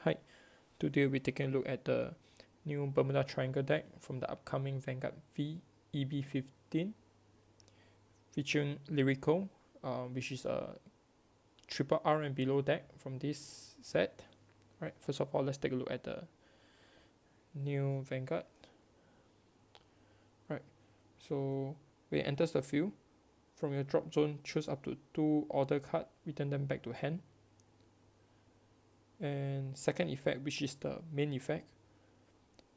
Hi, today we're taking a look at the new Bermuda Triangle deck from the upcoming Vanguard VG-V-EB15 featuring Lyricle, which is a triple R and below deck from this set. Right, first of all, let's take a look at the new Vanguard. Right, so when it enters the field, from your drop zone, choose up to 2 order cards, return them back to hand. And second effect, which is the main effect,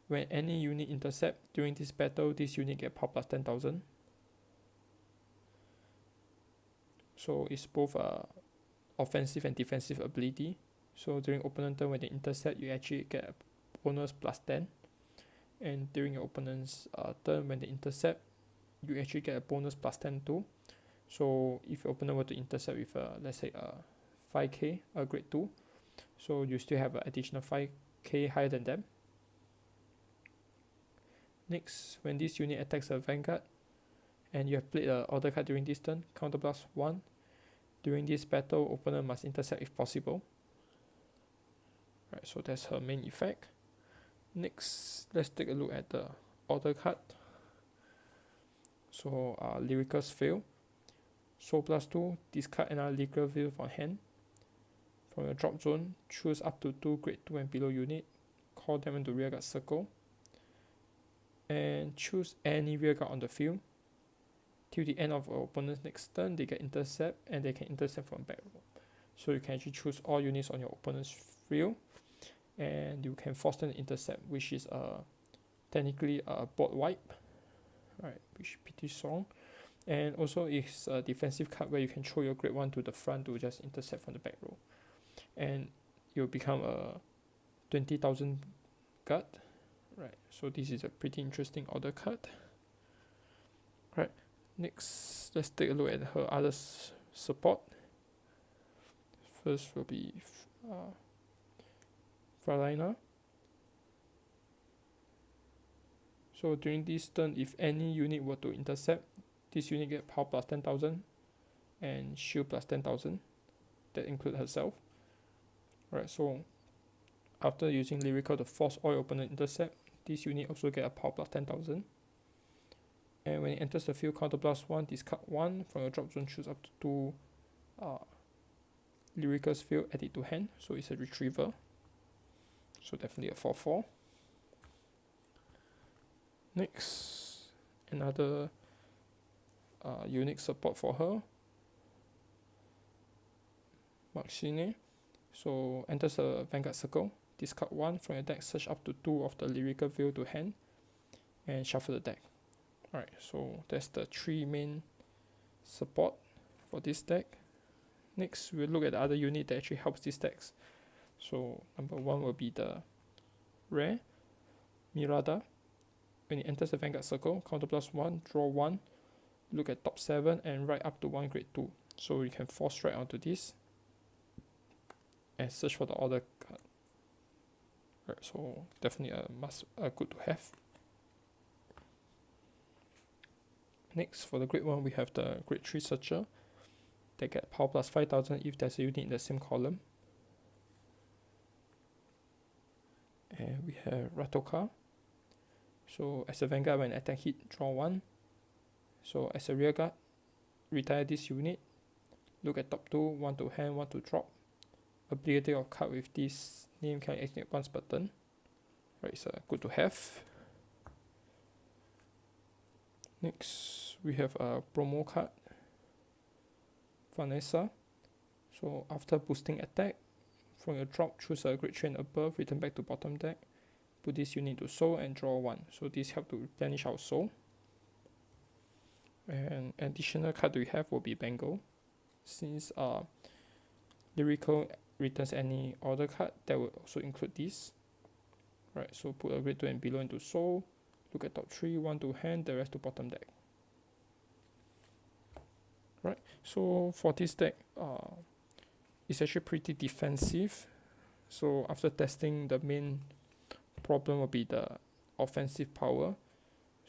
when any unit intercept during this battle, this unit get power plus 10,000. So it's both offensive and defensive ability. So during opponent turn, when they intercept, you actually get a bonus plus 10. And during your opponent's turn, when they intercept, you actually get a bonus plus 10 too. So if your opponent were to intercept with let's say a 5k, a grade 2, so you still have an additional 5k higher than them. Next, when this unit attacks a Vanguard and you have played an order card during this turn, counter plus 1. During this battle, opponent must intercept if possible. Right, so that's her main effect. Next, let's take a look at the order card. So Lyricle's fail. So plus 2, discard another Lyricle field from hand. From your drop zone, choose up to 2 grade 2 and below unit, call them into rearguard circle, and choose any rearguard on the field. Till the end of our opponent's next turn, they get intercept and they can intercept from back row. So you can actually choose all units on your opponent's field and you can force them to intercept, which is technically a board wipe, right? Which is pretty strong. And also it's a defensive card where you can throw your grade 1 to the front to just intercept from the back row. And you'll become a 20,000 guard. Right, so this is a pretty interesting order card. Right, next let's take a look at her other support. First will be Farina. So during this turn, if any unit were to intercept, this unit get power plus 10,000 and shield plus 10,000. That includes herself. Right, so after using Lyricle to force all your opponent intercept, this unit also get a power plus 10,000. And when it enters the field, counter plus 1, discard 1 from your drop zone, choose up to 2 Lyricle's field, add it to hand, so it's a retriever. So definitely a 4/4. Next, another unique support for her, Maxine. So enters the Vanguard circle, discard 1 from your deck, search up to 2 of the Lyricle field to hand, and shuffle the deck. Alright, so that's the 3 main support for this deck. Next, we'll look at the other unit that actually helps these decks. So number 1 will be the rare Mirada. When it enters the Vanguard circle, counter plus 1, draw 1, look at top 7 and write up to 1 grade 2. So you can force strike onto this and search for the order card. Right, so definitely a good to have. Next, for the grade 1, we have the grade 3 searcher. They get power plus 5,000 if there's a unit in the same column. And we have Ratoka. So as a Vanguard, when attack hit, draw 1. So as a rearguard, retire this unit. Look at top 2, 1 to hand, 1 to drop. Ability of card with this name can activate once per turn. Right, it's good to have. Next, we have a promo card, Vanessa. So after boosting attack, from your drop, choose a grade 3 and above, return back to bottom deck, put this unit to soul and draw 1. So this helps to replenish our soul. And additional card we have will be Bengal. Since Lyricle returns any order card, that will also include this. Right, so put a grade 2 and below into soul, look at top 3, 1 to hand, the rest to bottom deck. Right, so for this deck, it's actually pretty defensive. So after testing, the main problem will be the offensive power.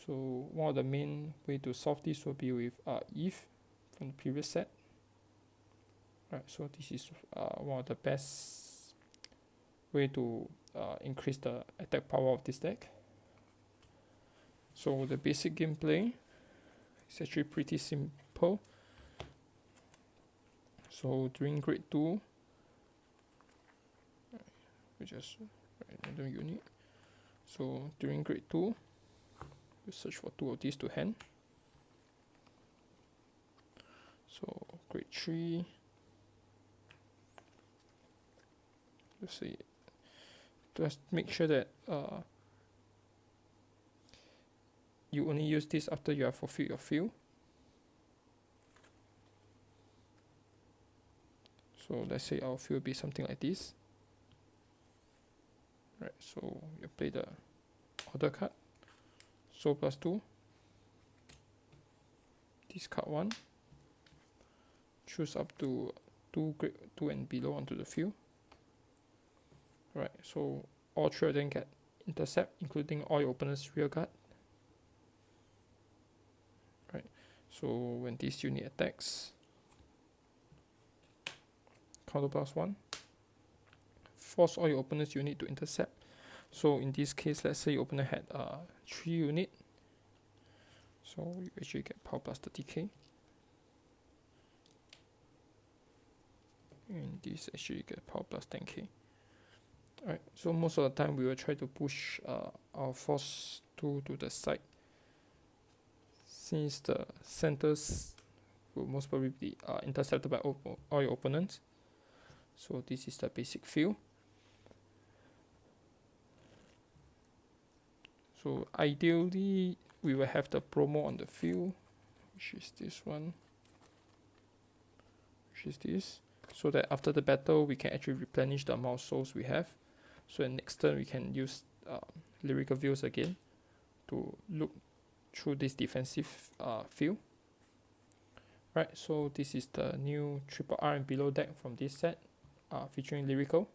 So one of the main way to solve this will be with Eve from the previous set. Right, so this is one of the best way to increase the attack power of this deck. So the basic gameplay is actually pretty simple. So during grade 2, we just write random unit. So during grade 2, we search for 2 of these to hand. So grade 3, let's see, just make sure that you only use this after you have fulfilled your field. So let's say our field will be something like this. Right, so you play the order card, so +2, discard 1, choose up to 2 grade 2 and below onto the field. Right, so all 3 of them get intercept, including all your opponent's rear guard. Right, so when this unit attacks, counter +1, force all your opponent's unit to intercept. So in this case, let's say your opponent had 3 unit, so you actually get power +30k, and this actually get power +10k. Alright, so most of the time we will try to push our force 2 to the side, since the centers will most probably be intercepted by all your opponents. So this is the basic field. So ideally we will have the promo on the field, which is this one, so that after the battle we can actually replenish the amount of souls we have. So next turn we can use Lyrical views again to look through this defensive field. Right, so this is the new triple R and below deck from this set, featuring Lyrical.